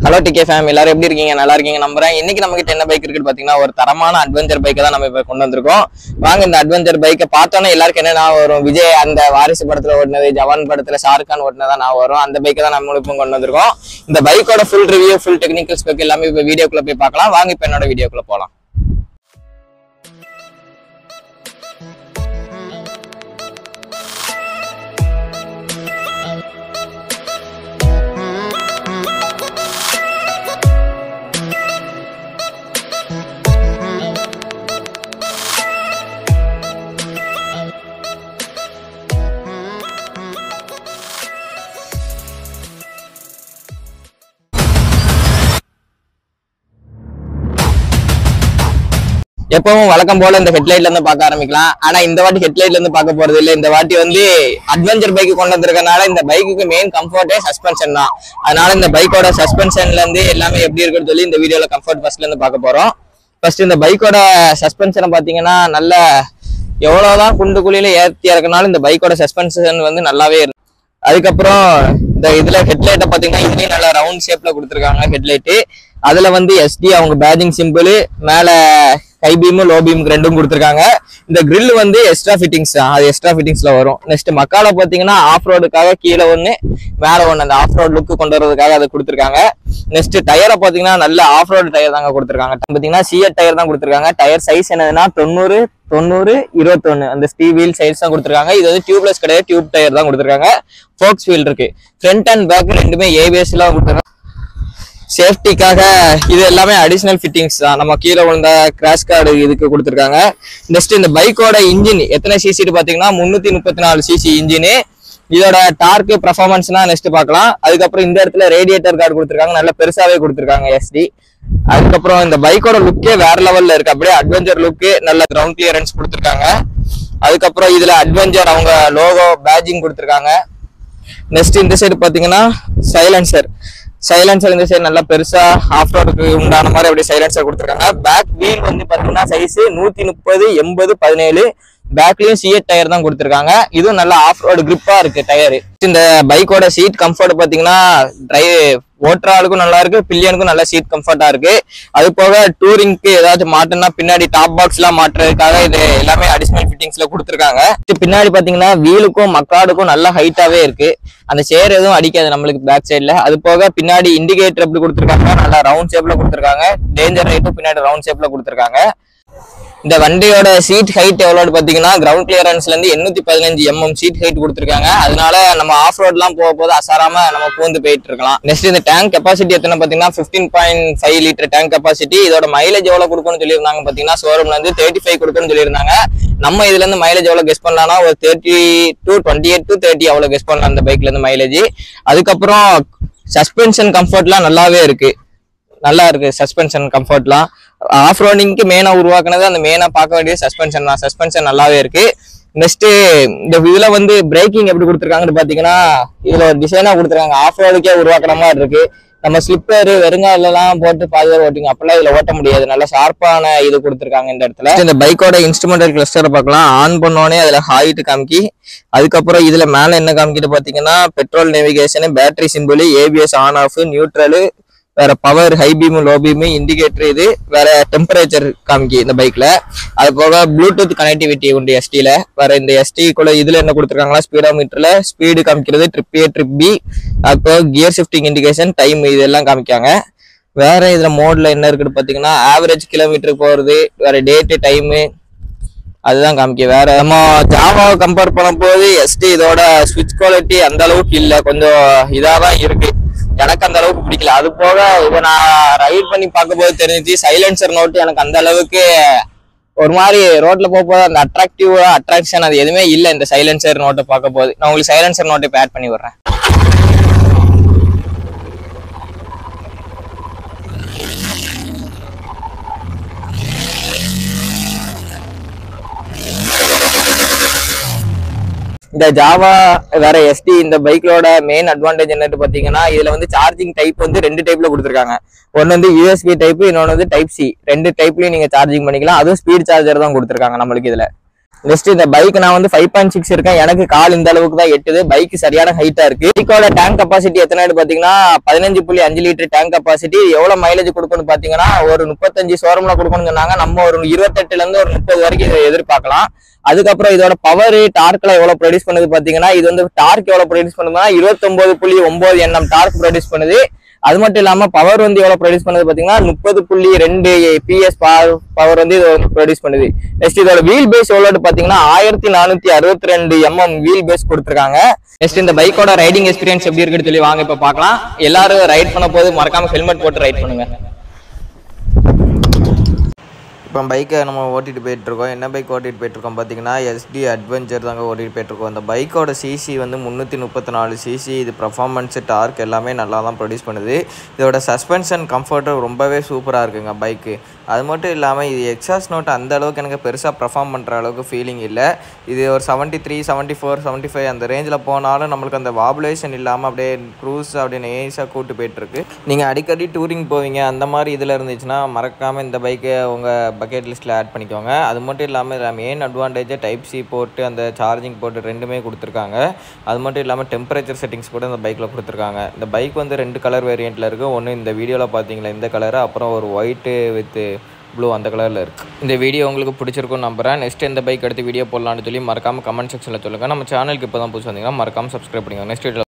Hello decay fame, எல்லாரும் எப்படி இருக்கீங்க? நல்லா இருக்கீங்க நம்புறேன். இன்னைக்கு நம்ம கிட்ட என்ன பைக் இருக்குன்னு பாத்தீங்கன்னா ஒரு தரமான அட்வென்ச்சர் பைக்கை தான் நம்ம இப்ப கொண்டு வந்திருக்கோம். வாங்க இந்த அட்வென்ச்சர் பைக்கை பார்த்தோன்னே எல்லாருக்கும் என்ன நான் வரும்? விஜய் அந்த வாரிசு படத்துல ஓடினது, ஜவான் படத்துல ஷாருக் கான் ஓடினதான் நான் வரும். அந்த பைக்கை தான் நம்ம இப்போ கொண்டு வந்திருக்கோம். இந்த பைக்கோட full review, full technical spec எல்லாமே இப்ப வீடியோக்குள்ள போய் பார்க்கலாம். வாங்க இப்ப என்னோட வீடியோக்குள்ள போலாம். எப்பவும் வழக்கம் போல இந்த ஹெட்லைட்ல இருந்து பார்க்க ஆரம்பிக்கலாம். ஆனா இந்த வாட்டி ஹெட்லைட்ல இருந்து பார்க்க போறது இல்லை. இந்த வாட்டி வந்து அட்வென்ச்சர் பைக் கொண்டு வந்திருக்கனால இந்த பைக்குக்கு மெயின் கம்ஃபர்ட்டே சஸ்பென்ஷன் தான். அதனால இந்த பைக்கோட சஸ்பென்ஷன்ல இருந்து எல்லாமே எப்படி இருக்குன்னு சொல்லி இந்த வீடியோல கம்ஃபர்ட் ஃபர்ஸ்ட்ல இருந்து பார்க்க போறோம். ஃபர்ஸ்ட் இந்த பைக்கோட சஸ்பென்ஷனை பாத்தீங்கன்னா நல்ல எவ்வளவுதான் குண்டு குழியில ஏற்றி இறக்குனாலும் இந்த பைக்கோட சஸ்பென்ஷன் வந்து நல்லாவே இருக்கு. அதுக்கப்புறம் இந்த இதுல ஹெட்லைட்டை பாத்தீங்கன்னா இதுலயும் நல்லா ரவுண்ட் ஷேப்ல கொடுத்துருக்காங்க ஹெட்லைட்டு. அதுல வந்து எஸ்டி அவங்க பேஜிங் சிம்பிள், மேல ஹை பீம் லோ பீம் ரெண்டும் கொடுத்துருக்காங்க. இந்த கிரில் வந்து எக்ஸ்ட்ரா ஃபிட்டிங்ஸ் தான், அது எக்ஸ்ட்ரா ஃபிட்டிங்ஸ்ல வரும். நெக்ஸ்ட் மக்கால பாத்தீங்கன்னா ஆஃப் ரோடுக்காக கீழே ஒண்ணு மேல ஒண்ணு அந்த ஆஃப் ரோட் லுக்கு கொண்டு வரதுக்காக அதை கொடுத்துருக்காங்க. நெக்ஸ்ட் டயரை பாத்தீங்கன்னா நல்ல ஆஃப் ரோடு டயர் தாங்க கொடுத்துருக்காங்க. பாத்தீங்கன்னா சிஎட் டயர் தான் கொடுத்துருக்காங்க. டயர் சைஸ் என்னதுன்னா 90 90 21 அந்த ஸ்டீல் வீல் சைஸ் தான் கொடுத்துருக்காங்க. இது வந்து டியூப்லெஸ் கிடையாது, டியூப் டயர் தான் கொடுத்துருக்காங்க. ஃபோக்ஸ் வீல் இருக்கு. ஃப்ரண்ட் அண்ட் பேக் ரெண்டுமே ஏபிஎஸ் எல்லாம் கொடுத்துருக்காங்க. சேஃப்டிக்காக இது எல்லாமே அடிஷனல் ஃபிட்டிங்ஸ் தான். நம்ம கீழே விழுந்த கிராஷ் கார்டு இதுக்கு கொடுத்துருக்காங்க. நெக்ஸ்ட் இந்த பைக்கோட இன்ஜின் எத்தனை சிசி பாத்தீங்கன்னா 334 சிசி இன்ஜின். இதோட டார்க் பெர்ஃபார்மன்ஸ்னா நெக்ஸ்ட் பார்க்கலாம். அதுக்கப்புறம் இந்த இடத்துல ரேடியேட்டர் கார்டு கொடுத்துருக்காங்க, நல்ல பெருசாவே கொடுத்துருக்காங்க எஸ்டி. அதுக்கப்புறம் இந்த பைக்கோட லுக்கே வேற லெவல்ல இருக்கு, அப்படியே அட்வென்ச்சர் லுக்கு, நல்ல கிரவுண்ட் கிளியரன்ஸ் கொடுத்துருக்காங்க. அதுக்கப்புறம் இதுல அட்வென்ச்சர் அவங்க லோகோ பேஜிங் கொடுத்துருக்காங்க. நெக்ஸ்ட் இந்த சைடு பாத்தீங்கன்னா சைலன்சர் இந்த சைடு நல்லா பெருசா ஆஃப் ரோடுக்கு உண்டான மாதிரி அப்படியே சைலன்சர் கொடுத்துருக்காங்க. பேக் வீல் வந்து பாத்தீங்கன்னா சைஸ் 130 80 17. பேக்லயும் சிஎட் டயர் தான் கொடுத்துருக்காங்க. இதுவும் நல்லா ஆஃப் ரோடு கிரிப்பா இருக்கு டயரு. இந்த பைக்கோட சீட் கம்ஃபர்ட் பாத்தீங்கன்னா ஓட்டுற ஆளுக்கும் நல்லா இருக்கு, பில்லியனுக்கும் நல்லா சீட் கம்ஃபர்ட்டா இருக்கு. அது போக டூரிங்க்கு ஏதாச்சும் மாட்டோம்னா பின்னாடி டாப் பாக்ஸ் எல்லாம் மாட்டுறதுக்காக இது எல்லாமே அடிஷனல் ஃபிட்டிங்ஸ்ல கொடுத்துருக்காங்க. பின்னாடி பாத்தீங்கன்னா வீலுக்கும் மக்காடுக்கும் நல்லா ஹைட்டாவே இருக்கு, அந்த சேர் எதுவும் அடிக்காது நம்மளுக்கு பேக் சைட்ல. அது போக பின்னாடி இண்டிகேட்டர் எப்படி கொடுத்துருக்காங்க, நல்லா ரவுண்ட் ஷேப்ல கொடுத்துருக்காங்க. டேஞ்சர் லைட்டும் பின்னாடி ரவுண்ட் ஷேப்ல கொடுத்துருக்காங்க. இந்த வண்டியோட சீட் ஹைட் எவ்வளவு பாத்தீங்கன்னா கிரவுண்ட் கிளியரன்ஸ்ல இருந்து 815 mm சீட் ஹைட் கொடுத்துருக்காங்க. அதனால நம்ம ஆஃப் ரோட் எல்லாம் போது அசாராம நம்ம பூந்து போயிட்டு இருக்கலாம். நெக்ஸ்ட் இந்த டேங்க் கெப்பாசிட்டி எத்தனை பாத்தீங்கன்னா 15.5 லிட்டர் டேங்க் கெப்பாசிட்டி. இதோட மைலேஜ் எவ்வளவு கொடுக்கணும்னு சொல்லியிருந்தாங்க பாத்தீங்கன்னா ஷோரூம்ல இருந்து 35 கொடுக்கணும்னு சொல்லியிருந்தாங்க. நம்ம இதுல இருந்து மைலேஜ் எவ்வளவு கெஸ் பண்ணலாம்னா ஒரு 28 to 30 அவ்வளவு கெஸ் பண்ணலாம் இந்த பைக்ல இருந்து மைலேஜ். அதுக்கப்புறம் சஸ்பென்ஷன் கம்ஃபர்ட்லாம் நல்லாவே இருக்கு, நல்லா இருக்கு சஸ்பென்ஷன் கம்ஃபர்ட்லாம். ஆஃப் ரோடிங்க்கு மெயினா உருவாக்குனது அந்த மெயினா பார்க்க வேண்டிய சஸ்பென்ஷன் தான். சஸ்பென்ஷன் நல்லாவே இருக்கு. நெக்ஸ்ட் இந்த இதுல வந்து பிரேக்கிங் எப்படி கொடுத்துருக்காங்கன்னு பாத்தீங்கன்னா இதுல ஒரு டிசைனா கொடுத்துருக்காங்க, ஆஃப் ரோடுக்கே உருவாக்குற மாதிரி இருக்கு. நம்ம ஸ்லிப்பர் வெறுங்காலெல்லாம் போட்டு பாதுகாப்பு ஓட்டிங்க அப்பெல்லாம் இதுல ஓட்ட முடியாது, நல்லா ஷார்ப்பான இது கொடுத்துருக்காங்க இந்த இடத்துல. இந்த பைக்கோட இன்ஸ்ட்ருமெண்டல் கிளஸ்டரை பார்க்கலாம். ஆன் பண்ணோடனே அதுல ஹாயிட் காமிக்கி, அதுக்கப்புறம் இதுல மேல என்ன காமிக்கிட்டு பாத்தீங்கன்னா petrol navigation, battery simple, ABS on off, neutral, வேற power, high beam low beam, indicator, இது வேற டெம்பரேச்சர் காமிக்கி இந்த பைக்ல. அது போக ப்ளூடூத் கனெக்டிவிட்டி உண்டு எஸ்டில. வேற இந்த எஸ்டிக்குள்ள இதுல என்ன கொடுத்துருக்காங்களா, ஸ்பீடோமீட்டர்ல ஸ்பீடு காமிக்கிறது, ட்ரிப் ஏ ட்ரிப் பி, அப்போ கியர் ஷிஃப்டிங் இண்டிகேஷன், டைம், இதெல்லாம் காமிக்காங்க. வேற இதுல மோட்ல என்ன இருக்குன்னு பாத்தீங்கன்னா ஆவரேஜ் கிலோமீட்டர் போறது, வேற டேட்டு டைமு அதுதான் காமிக்க. வேற நம்ம ஜாவாவை கம்பேர் பண்ணும் போது எஸ்டி இதோட ஸ்விட்ச் குவாலிட்டி அந்த அளவுக்கு இல்ல, கொஞ்சம் இதாதான் இருக்கு, எனக்கு அந்த அளவுக்கு பிடிக்கல. அது போக இதை நான் ரைட் பண்ணி பார்க்க போது தெரிஞ்சிச்சு சைலன்சர் நோட்டு எனக்கு அந்த அளவுக்கு ஒரு மாதிரி ரோட்ல போகும்போது அந்த அட்ராக்ஷன் அது எதுவுமே இல்லை இந்த சைலன்சர் நோட்டை பார்க்க போது. நான் உங்களுக்கு சைலன்சர் நோட்டை இப்போ ஆட் பண்ணி விடுறேன். இந்த ஜாவா வேற எஸ்டி இந்த பைக்லோட மெயின் அட்வான்டேஜ் என்னன்னு பாத்தீங்கன்னா இதுல வந்து சார்ஜிங் டைப் வந்து 2 டைப்ல கொடுத்துருக்காங்க. ஒன்னு வந்து யூஎஸ்பி டைப், இன்னொன்னு வந்து டைப் சி. 2 டைப்லயும் நீங்க சார்ஜிங் பண்ணிக்கலாம். அதுவும் ஸ்பீட் சார்ஜர் தான் கொடுத்துருக்காங்க நம்மளுக்கு இதுல. நெக்ஸ்ட் இந்த பைக் நான் வந்து 5.6 இருக்கேன். எனக்கு கால் இந்த அளவுக்கு தான் எட்டுது. பைக் சரியான ஹைட்டா இருக்கு. பைக்கோட டேங்க் கெப்பாசிட்டி எத்தனை பாத்தீங்கன்னா 15.5 லிட்டர் டேங்க் கெப்பாசிட்டி. எவ்வளவு மைலேஜ் கொடுக்கணும்னு பாத்தீங்கன்னா ஒரு 35 ஷோரூம்ல கொடுக்கணும்னு சொன்னாங்க. நம்ம ஒரு 28ல இருந்து ஒரு 30 வரைக்கும் இதை எதிர்பார்க்கலாம். அதுக்கப்புறம் இதோட பவர் டார்க்ல எவ்வளவு ப்ரொடியூஸ் பண்ணுது பாத்தீங்கன்னா இது வந்து டார்க் எவ்வளவு ப்ரொடியூஸ் பண்ணுதுன்னா 29.9 Nm டார்க் ப்ரொடியூஸ் பண்ணுது. அது மட்டும் இல்லாம பவர் வந்து எவ்வளவு ப்ரொடியூஸ் பண்ணுது பாத்தீங்கன்னா 30.2 PS பவர் வந்து இது ப்ரொடியூஸ் பண்ணுது. நெக்ஸ்ட் இதோட வீல் பேஸ் எவ்வளவு பாத்தீங்கன்னா 1462 mm வீல் பேஸ் கொடுத்துருக்காங்க. நெக்ஸ்ட் இந்த பைக்கோட ரைடிங் எக்ஸ்பீரியன்ஸ் எப்படி இருக்குன்னு சொல்லி வாங்க இப்ப பாக்கலாம். எல்லாரும் ரைட் பண்ண போது மறக்காம ஹெல்மெட் போட்டு ரைட் பண்ணுங்க. இப்போ பைக்கை நம்ம ஓட்டிகிட்டு போயிட்டுருக்கோம். என்ன பைக் ஓட்டிகிட்டு போயிட்டுருக்கோம் பார்த்தீங்கன்னா SD அட்வென்ச்சர் தாங்க ஓட்டிகிட்டு போயிட்டுருக்கோம். இந்த பைக்கோட சிசி வந்து 334 சிசி. இது பர்ஃபார்மன்ஸு டார்க் எல்லாமே நல்லா தான் ப்ரொடியூஸ் பண்ணுது. இதோட சஸ்பென்ஷன் கம்ஃபர்ட்டு ரொம்பவே சூப்பராக இருக்குங்க பைக்கு. அது மட்டும் இல்லாமல் இது எக்ஸாஸ்ட் நோட் அந்த அளவுக்கு எனக்கு பெருசாக பர்ஃபார்ம் பண்ணுற அளவுக்கு ஃபீலிங் இல்லை. இது ஒரு 73, 74, 75 அந்த ரேஞ்சில் போனாலும் நம்மளுக்கு அந்த வாபுலேஷன் இல்லாமல் அப்படியே க்ரூஸ் அப்படின்னு நைஸாக கூட்டு போயிட்டுருக்கு. நீங்கள் அடிக்கடி டூரிங் போவீங்க அந்த மாதிரி இதில் இருந்துச்சுன்னா மறக்காமல் இந்த பைக்கை உங்கள் பக்கெட் லிஸ்ட்டில் ஆட் பண்ணிக்கோங்க. அது மட்டும் இல்லாமல் இதில் மெயின் அட்வான்டேஜாக டைப் சி போட்டு அந்த சார்ஜிங் போட்டு ரெண்டுமே கொடுத்துருக்காங்க. அது மட்டும் இல்லாமல் டெம்பரேச்சர் செட்டிங்ஸ் கூட இந்த பைக்கில் கொடுத்துருக்காங்க. இந்த பைக் வந்து 2 கலர் வேரியண்ட்டில் இருக்குது. ஒன்று இந்த வீடியோவில் பார்த்தீங்களா இந்த கலரு, அப்புறம் ஒரு ஒயிட்டு வித் ப்ளூ அந்த கலரில் இருக்குது. இந்த வீடியோ உங்களுக்கு பிடிச்சிருக்கும்னு நம்புறேன். நெக்ஸ்ட் எந்த பைக் எடுத்து வீடியோ போடலான்னு சொல்லி மறக்காமல் கமெண்ட் செக்ஷனில் சொல்லுங்கள். நம்ம சேனலுக்கு இப்போ தான் புதுசு வந்தீங்கன்னா மறக்காமல் சப்ஸ்கிரைப் பண்ணிக்கோங்க. Next video